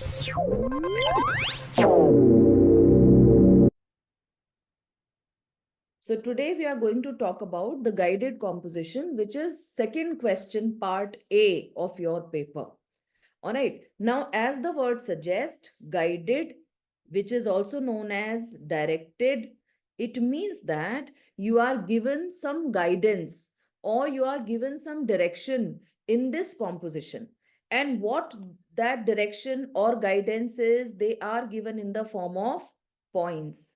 So today we are going to talk about the guided composition, which is second question, part A of your paper. All right. Now, as the word suggests, guided, which is also known as directed, it means that you are given some guidance or you are given some direction in this composition. And what that direction or guidance is, they are given in the form of points.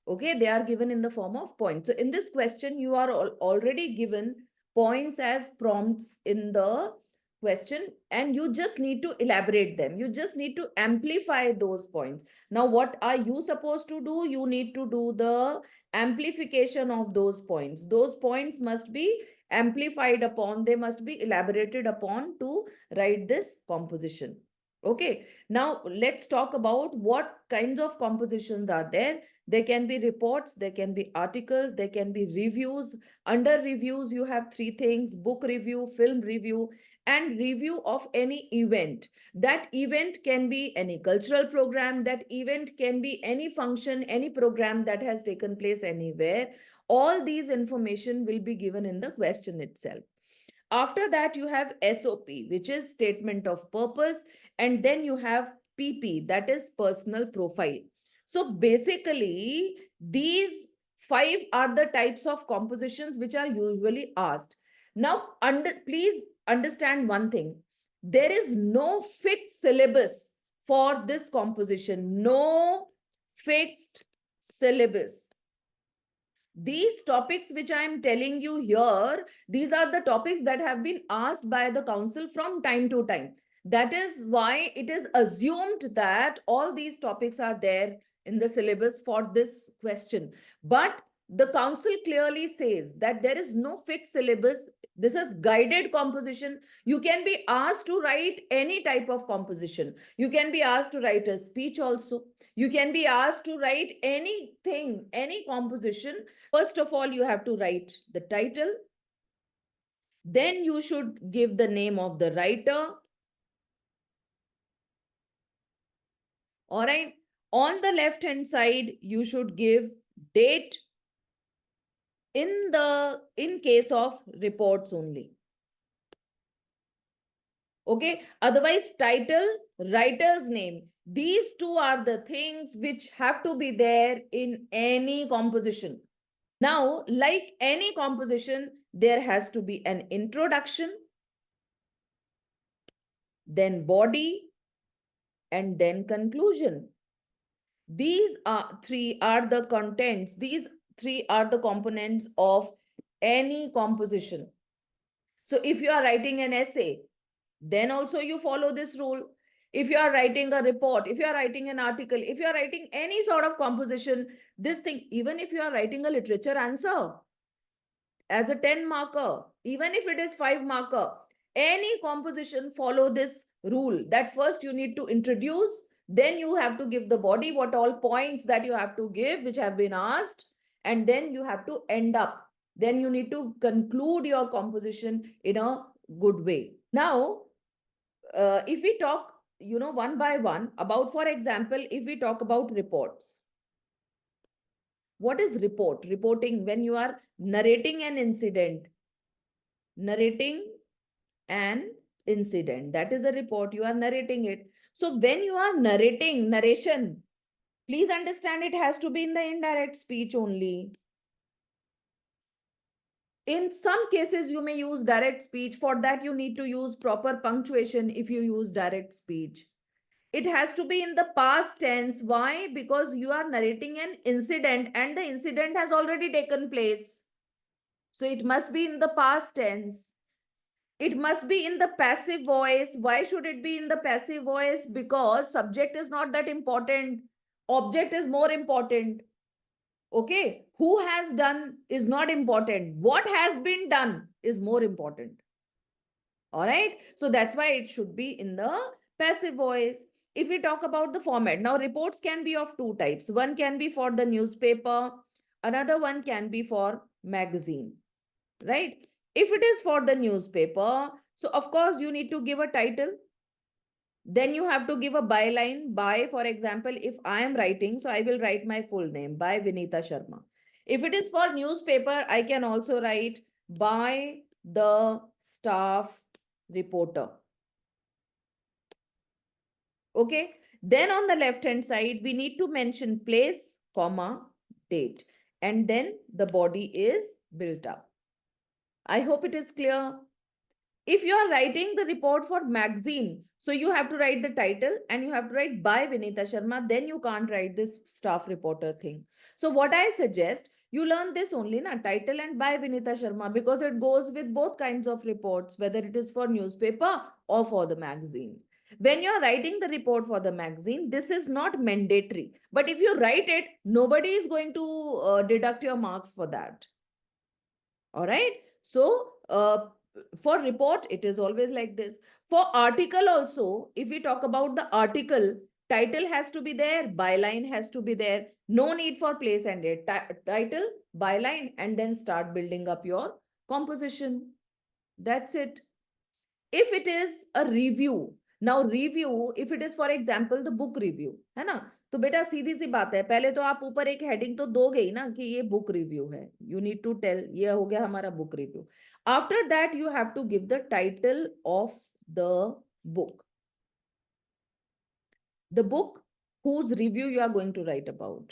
Okay, they are given in the form of points. So in this question, you are already given points as prompts in the question, and you just need to elaborate them. You just need to amplify those points. Now, what are you supposed to do? You need to do the amplification of those points. Those points must be amplified upon, they must be elaborated upon to write this composition. Okay, now let's talk about what kinds of compositions are there. There can be reports, there can be articles, there can be reviews. Under reviews, you have three things: book review, film review, and review of any event. That event can be any cultural program, that event can be any function, any program that has taken place anywhere. All these information will be given in the question itself. After that, you have SOP, which is statement of purpose, and then you have PP, that is personal profile. So basically, these five are the types of compositions which are usually asked. Now, please understand one thing. There is no fixed syllabus for this composition. No fixed syllabus. These topics which I am telling you here, these are the topics that have been asked by the council from time to time. That is why it is assumed that all these topics are there in the syllabus for this question. But the council clearly says that there is no fixed syllabus. This is guided composition. You can be asked to write any type of composition. You can be asked to write a speech also. You can be asked to write anything, any composition. First of all, you have to write the title. Then you should give the name of the writer. All right. On the left hand side, you should give date in case of reports only. Okay. Otherwise, title, writer's name. These two are the things which have to be there in any composition. Now, like any composition, there has to be an introduction, then body, and then conclusion. These are three are the contents. These three are the components of any composition. So if you are writing an essay, then also you follow this rule. If you are writing a report, if you are writing an article, if you are writing any sort of composition, this thing, even if you are writing a literature answer as a 10 marker, even if it is 5 marker, any composition follow this rule that first you need to introduce, then you have to give the body, what all points that you have to give which have been asked, and then you have to end up, then you need to conclude your composition in a good way. Now if we talk one by one about, for example, if we talk about reports, what is report? Reporting, when you are narrating an incident, narrating an incident, that is a report, you are narrating it. So when you are narrating, narration, please understand it has to be in the indirect speech only. In some cases, you may use direct speech. For that, you need to use proper punctuation if you use direct speech. It has to be in the past tense. Why? Because you are narrating an incident and the incident has already taken place. So it must be in the past tense. It must be in the passive voice. Why should it be in the passive voice? Because subject is not that important. Object is more important. Okay. Who has done is not important. What has been done is more important. All right. So that's why it should be in the passive voice. If we talk about the format, now reports can be of two types. One can be for the newspaper. Another one can be for magazine, right? If it is for the newspaper, so of course you need to give a title. Then you have to give a byline. By, for example, if I am writing, so I will write my full name, by Vinita Sharma. If it is for newspaper, I can also write by the staff reporter. Okay. Then on the left hand side, we need to mention place, comma, date. And then the body is built up. I hope it is clear. If you are writing the report for magazine, so you have to write the title and you have to write by Vinita Sharma, then you can't write this staff reporter thing. So what I suggest, you learn this only, na, title and by Vinita Sharma, because it goes with both kinds of reports, whether it is for newspaper or for the magazine. When you're writing the report for the magazine, this is not mandatory. But if you write it, nobody is going to deduct your marks for that. All right. So for report, it is always like this. For article also, if we talk about the article, title has to be there, byline has to be there. No need for place and date. Title, byline, and then start building up your composition. That's it. If it is a review, now review, if it is for example the book review, है ना, तो बेटा सीधी सी बात है, पहले तो आप ऊपर एक हेडिंग तो दोगे ही ना कि ये बुक रिव्यू है, यू नीड टू टेल ये हो गया हमारा book review. After that you have to give the title of the book, the book whose review you are going to write about.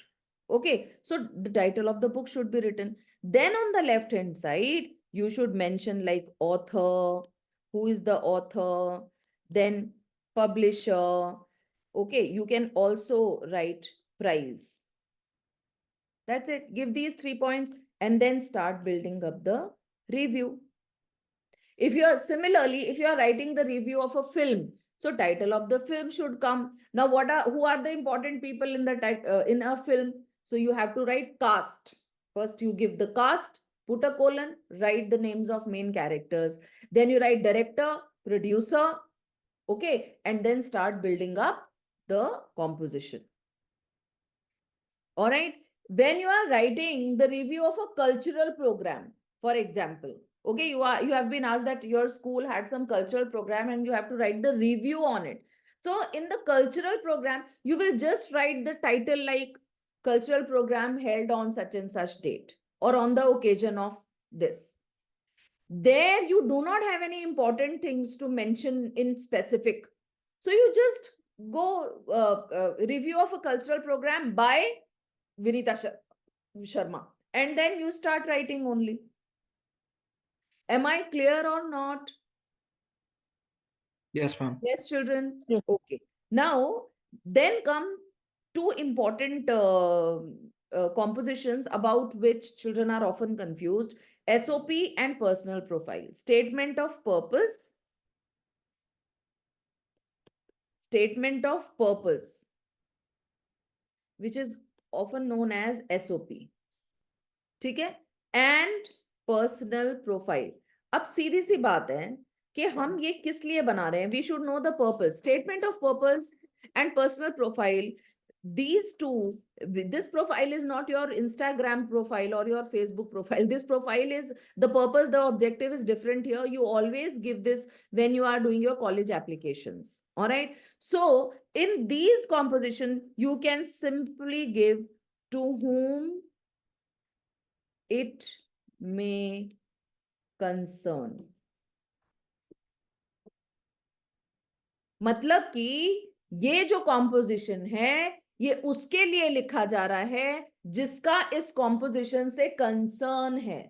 Okay, so the title of the book should be written. Then on the left hand side, you should mention like author, who is the author, then publisher. Okay, you can also write price. That's it. Give these 3 points and then start building up the review. If you are similarly, if you are writing the review of a film, so title of the film should come. Now, who are the important people in the in a film? So you have to write cast. First, you give the cast, put a colon, write the names of main characters. Then you write director, producer, okay, and then start building up the composition. All right. When you are writing the review of a cultural program, for example, okay, you have been asked that your school had some cultural program and you have to write the review on it. So in the cultural program, you will just write the title like cultural program held on such and such date or on the occasion of this. There you do not have any important things to mention in specific. So you just go review of a cultural program by Vinita Sharma. And then you start writing only. Am I clear or not? Yes, ma'am. Yes, children? Yes. Okay. Now, then come two important compositions about which children are often confused. SOP and personal profile. Statement of purpose. Statement of purpose, which is often known as SOP. ठीक है? And personal profile. अब सीधी सी बात है कि हम ये किस लिए बना रहे हैं. We should know the purpose. Statement of purpose and personal profile. These two, this profile is not your Instagram profile or your Facebook profile. This profile is the purpose, the objective is different here. You always give this when you are doing your college applications. All right. So in these composition, you can simply give to whom it may concern. मतलब कि ये जो composition है ये उसके लिए लिखा जा रहा है जिसका इस कॉम्पोजिशन से कंसर्न है.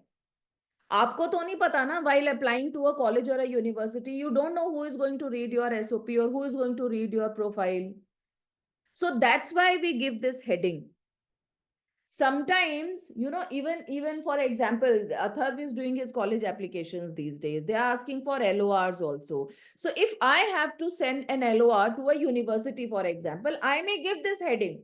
आपको तो नहीं पता ना, while applying to a college or a university, you don't know who is going to read your SOP or who is going to read your profile. So that's why we give this heading. Sometimes, you know, even for example, Atharv is doing his college applications these days. They are asking for LORs also. So if I have to send an LOR to a university, for example, I may give this heading.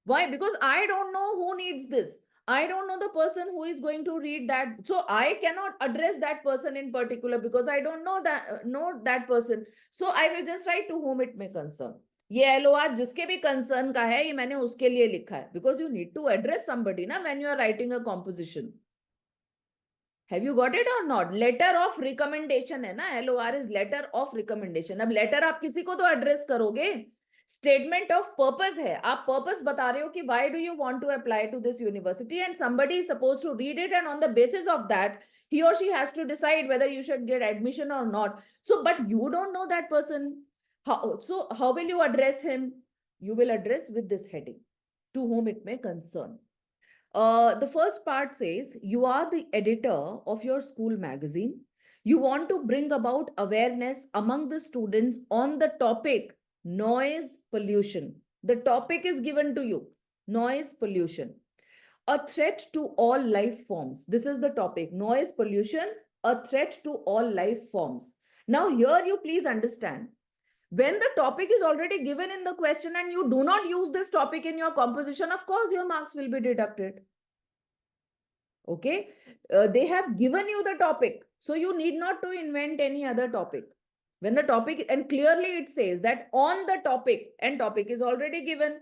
Why? Because I don't know who needs this. I don't know the person who is going to read that. So I cannot address that person in particular because I don't know that person. So I will just write to whom it may concern. ये LOR जिसके भी concern का है ये मैंने उसके लिए लिखा है, because you need to address somebody ना when you are writing a composition. Have you got it or not? Letter of recommendation है ना, LOR is letter of recommendation. अब letter आप किसी को तो address करोगे. Statement of purpose है, आप purpose बता रहे हो कि why do you want to apply to this university, and somebody is supposed to read it, and on the basis of that he or she has to decide whether you should get admission or not. So but you don't know that person. How will you address him? You will address with this heading, to whom it may concern. The first part says, you are the editor of your school magazine. You want to bring about awareness among the students on the topic noise pollution. The topic is given to you, noise pollution, a threat to all life forms. This is the topic, noise pollution, a threat to all life forms. Now here you please understand, when the topic is already given in the question and you do not use this topic in your composition, of course your marks will be deducted. Okay, they have given you the topic, so you need not to invent any other topic. When the topic, and clearly it says that on the topic, and topic is already given,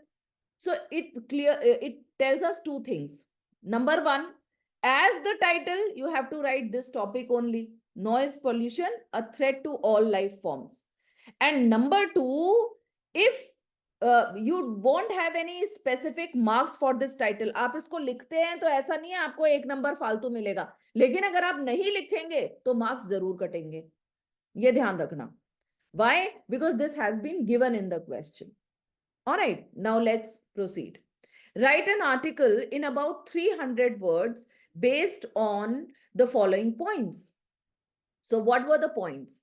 so it tells us two things. Number one, as the title you have to write this topic only, noise pollution, a threat to all life forms. And number two, if you won't have any specific marks for this title. आप इसको लिखते हैं तो ऐसा नहीं है आपको 1 number फालतू मिलेगा, लेकिन अगर आप नहीं लिखेंगे तो मार्क्स जरूर कटेंगे, ये ध्यान रखना. Why? Because this has been given in the question. All right, now let's proceed. Write an article in about 300 words based on the following points. So what were the points?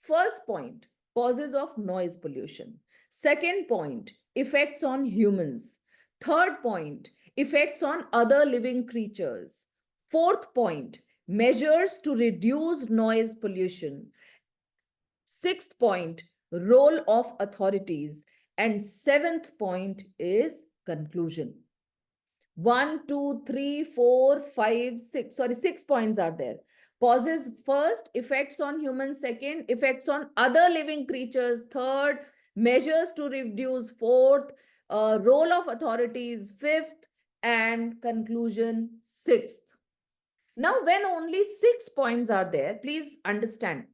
First point, causes of noise pollution. Second point, effects on humans. Third point, effects on other living creatures. Fourth point, measures to reduce noise pollution. Sixth point, role of authorities. And seventh point is conclusion. 1, 2, 3, 4, 5, 6. Sorry, 6 points are there. Causes first, effects on humans second, effects on other living creatures third, measures to reduce fourth, role of authorities fifth, and conclusion sixth. Now, when only 6 points are there, please understand,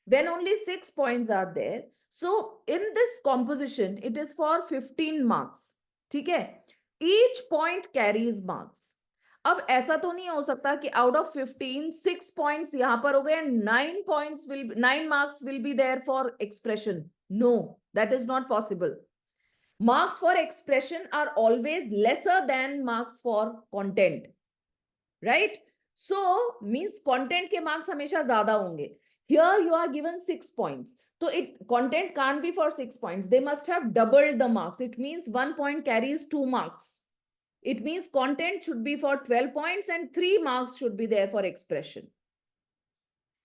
when only 6 points are there, so in this composition, it is for 15 marks. ठीक है? Each point carries marks. अब ऐसा तो नहीं हो सकता कि out of 15, 6 points यहाँ पर हो गए and 9 marks will be there for expression. No, that is not possible. Marks for expression are always lesser than marks for content, right? So means content के marks हमेशा ज़्यादा होंगे. Here you are given 6 points. So content can't be for 6 points. They must have doubled the marks. It means 1 point carries 2 marks. It means content should be for 12 points and 3 marks should be there for expression.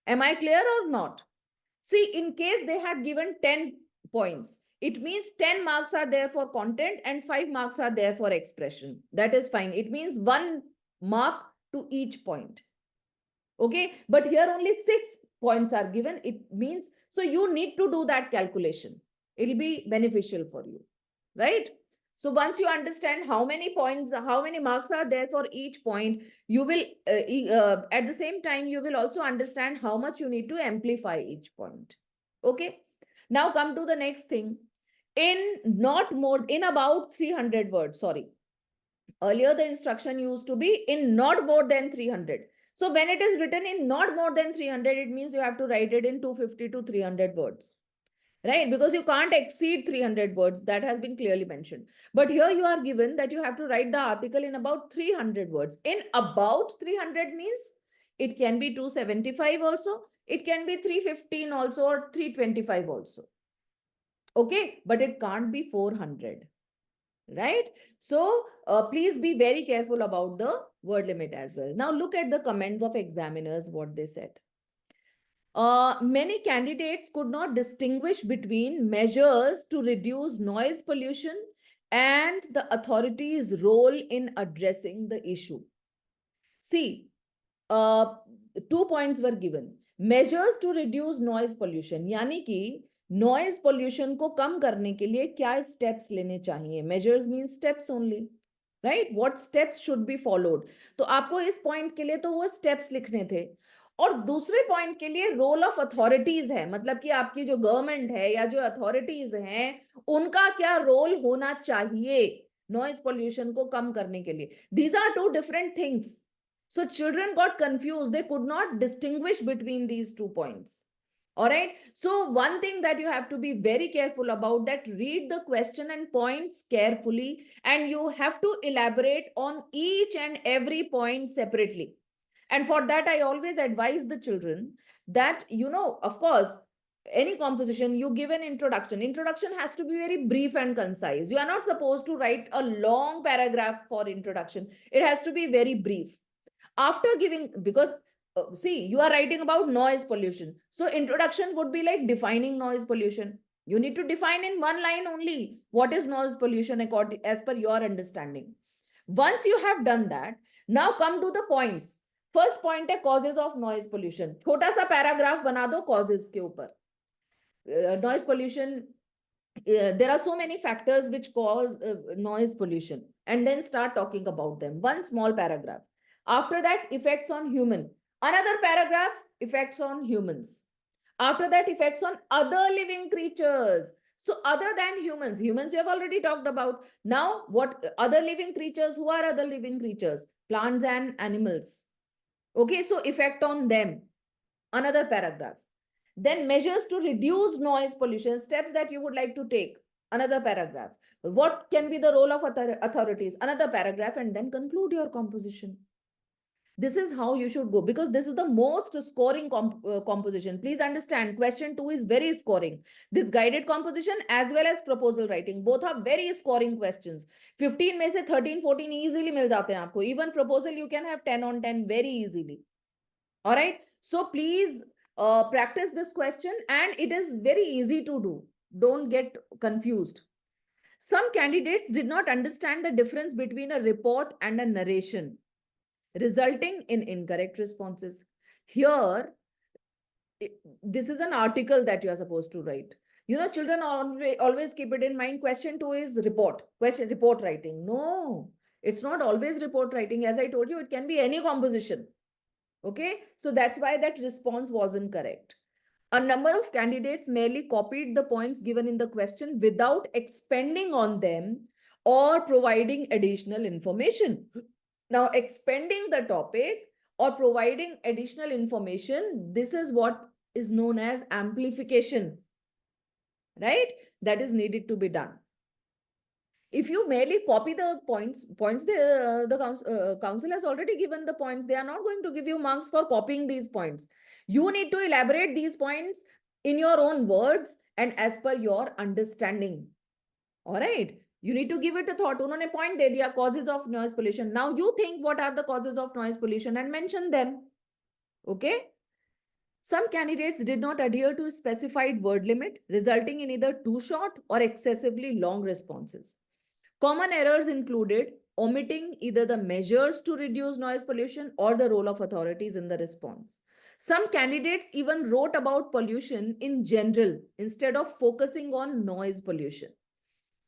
Am I clear or not? See, in case they had given 10 points, it means 10 marks are there for content and 5 marks are there for expression. That is fine. It means 1 mark to each point. Okay, but here only 6 points are given. It means, so you need to do that calculation. It will be beneficial for you, right? So once you understand how many points, how many marks are there for each point, you will, at the same time, you will also understand how much you need to amplify each point. Okay. Now come to the next thing. In about 300 words, sorry. Earlier, the instruction used to be in not more than 300. So when it is written in not more than 300, it means you have to write it in 250 to 300 words. Right? Because you can't exceed 300 words. That has been clearly mentioned. But here you are given that you have to write the article in about 300 words. In about 300 means it can be 275 also. It can be 315 also or 325 also. Okay? But it can't be 400. Right? So please be very careful about the word limit as well. Now look at the comments of examiners, what they said. Many candidates could not distinguish between measures to reduce noise pollution and the authorities' role in addressing the issue. See, 2 points were given. Measures to reduce noise pollution, यानी कि noise pollution को कम करने के लिए क्या steps लेने चाहिए? Measures means steps only. Right, what steps should be followed. तो आपको इस पॉइंट के लिए तो वो स्टेप्स लिखने थे, और दूसरे पॉइंट के लिए रोल ऑफ अथॉरिटीज है, मतलब कि आपकी जो गवर्नमेंट है या जो अथॉरिटीज हैं उनका क्या रोल होना चाहिए नॉइज पोल्यूशन को कम करने के लिए। These are two different things, so children got confuse, they could not distinguish between these 2 points. All right, so one thing that you have to be very careful about, that read the question and points carefully, and you have to elaborate on each and every point separately. And for that I always advise the children that, of course, any composition you give an introduction has to be very brief and concise. You are not supposed to write a long paragraph for introduction, it has to be very brief. After giving, because see, you are writing about noise pollution, so introduction would be like defining noise pollution. You need to define in one line only what is noise pollution according as per your understanding. Once you have done that, now come to the points. First point है causes of noise pollution, छोटा सा paragraph बना दो causes के ऊपर। Noise pollution, there are so many factors which cause noise pollution, and then start talking about them, one small paragraph. After that, effects on human, another paragraph, effects on humans. After that, effects on other living creatures. So other than humans you have already talked about. Now what other living creatures, who are other living creatures? Plants and animals. Okay, so effect on them, another paragraph. Then measures to reduce noise pollution, steps that you would like to take, another paragraph. What can be the role of authorities, another paragraph, and then conclude your composition. This is how you should go, because this is the most scoring composition. Please understand, question 2 is very scoring. This guided composition as well as proposal writing, both are very scoring questions. 15 में से 13 14 easily मिल जाते हैं आपको. Even proposal you can have 10 on 10 very easily. All right, so please practice this question, and it is very easy to do. Don't get confused. Some candidates did not understand the difference between a report and a narration, resulting in incorrect responses. Here, this is an article that you are supposed to write. Children always keep it in mind. Question 2 is report writing. No, it's not always report writing. As I told you, it can be any composition. Okay, so that's why that response wasn't correct. A number of candidates merely copied the points given in the question without expanding on them or providing additional information. Now, expanding the topic or providing additional information, this is what is known as amplification, right? That is needed to be done. If you merely copy the points, the council has already given the points. They are not going to give you marks for copying these points. You need to elaborate these points in your own words and as per your understanding. All right. You need to give it a thought. उन्होंने point दे दिया, causes of noise pollution. Now you think what are the causes of noise pollution and mention them. Okay. Some candidates did not adhere to a specified word limit, resulting in either too short or excessively long responses. Common errors included omitting either the measures to reduce noise pollution or the role of authorities in the response. Some candidates even wrote about pollution in general instead of focusing on noise pollution.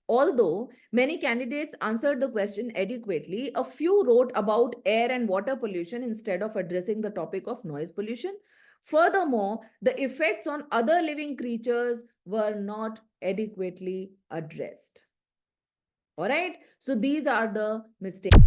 Although many candidates answered the question adequately, a few wrote about air and water pollution instead of addressing the topic of noise pollution. Furthermore, the effects on other living creatures were not adequately addressed. All right, so these are the mistakes.